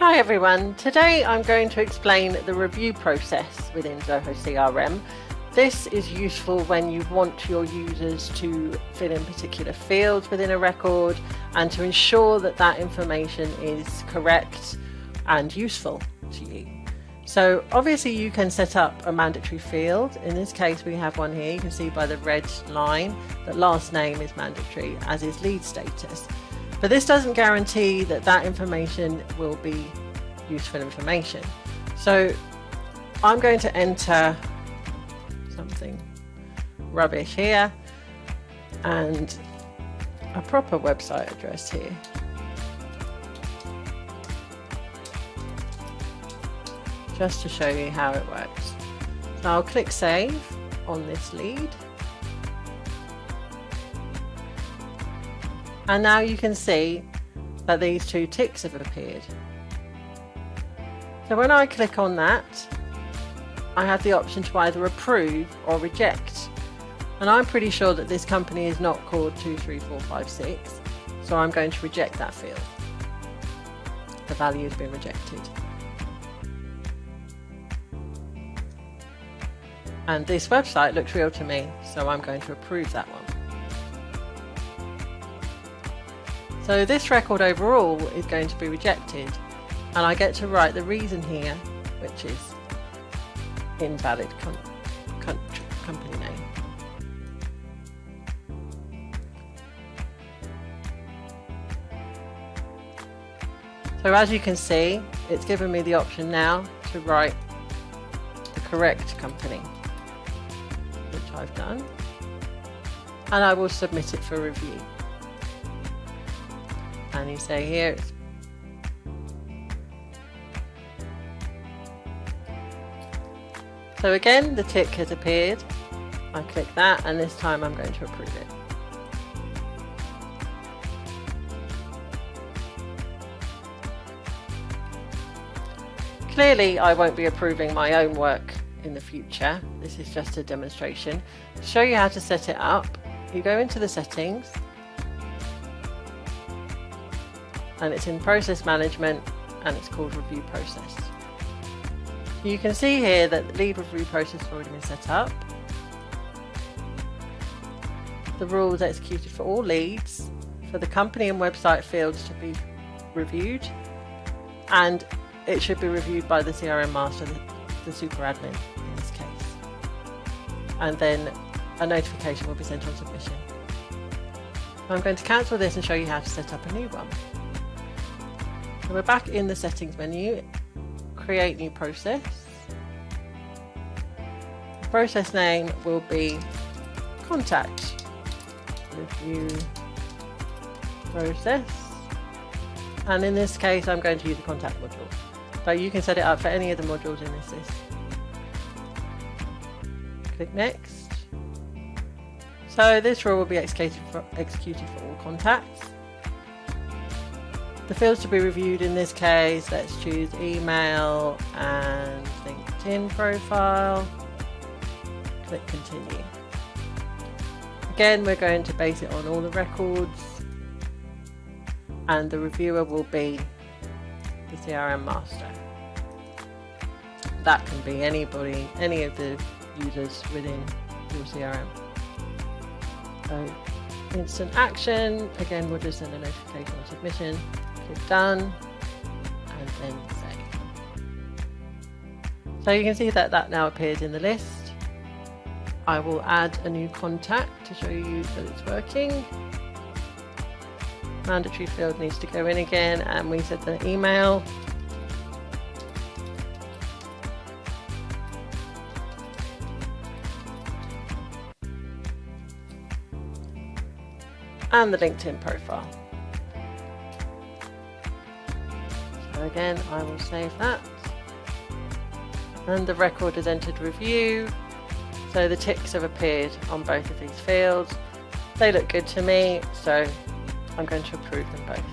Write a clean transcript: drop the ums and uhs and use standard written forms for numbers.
Hi everyone, today I'm going to explain the review process within Zoho CRM. This is useful when you want your users to fill in particular fields within a record and to ensure that that information is correct and useful to you. So obviously you can set up a mandatory field. In this case we have one here. You can see by the red line that last name is mandatory, as is lead status. But this doesn't guarantee that that information will be useful information. So I'm going to enter something rubbish here and a proper website address here. Just to show you how it works. So I'll click save on this lead. And now you can see that these two ticks have appeared. So when I click on that, I have the option to either approve or reject. And I'm pretty sure that this company is not called 23456, so I'm going to reject that field. The value has been rejected. And this website looks real to me, so I'm going to approve that one. So this record overall is going to be rejected, and I get to write the reason here, which is invalid company name. So as you can see, it's given me the option now to write the correct company, which I've done, and I will submit it for review. And you say here it's so again the tick has appeared. I click that and this time I'm going to approve it. Clearly I won't be approving my own work in the future. This is just a demonstration. To show you how to set it up, you go into the settings and it's in process management and it's called review process. You can see here that the lead review process has already been set up. The rules executed for all leads, for the company and website fields to be reviewed, and it should be reviewed by the CRM master, the super admin in this case. And then a notification will be sent on submission. I'm going to cancel this and show you how to set up a new one. So we're back in the settings menu, create new process. The process name will be contact review process, and in this case I'm going to use the contact module, but you can set it up for any of the modules in this list. Click next. So this rule will be executed for all contacts. The fields to be reviewed in this case, let's choose email and LinkedIn profile. Click continue. Again, we're going to base it on all the records, and the reviewer will be the CRM master. That can be anybody, any of the users within your CRM. So instant action, again we'll just send a notification on submission. Click done and then save. So you can see that that now appears in the list. I will add a new contact to show you that it's working. Mandatory field needs to go in again, and we set the email. And the LinkedIn profile. So again, I will save that. And the record is entered review. So the ticks have appeared on both of these fields. They look good to me, so I'm going to approve them both.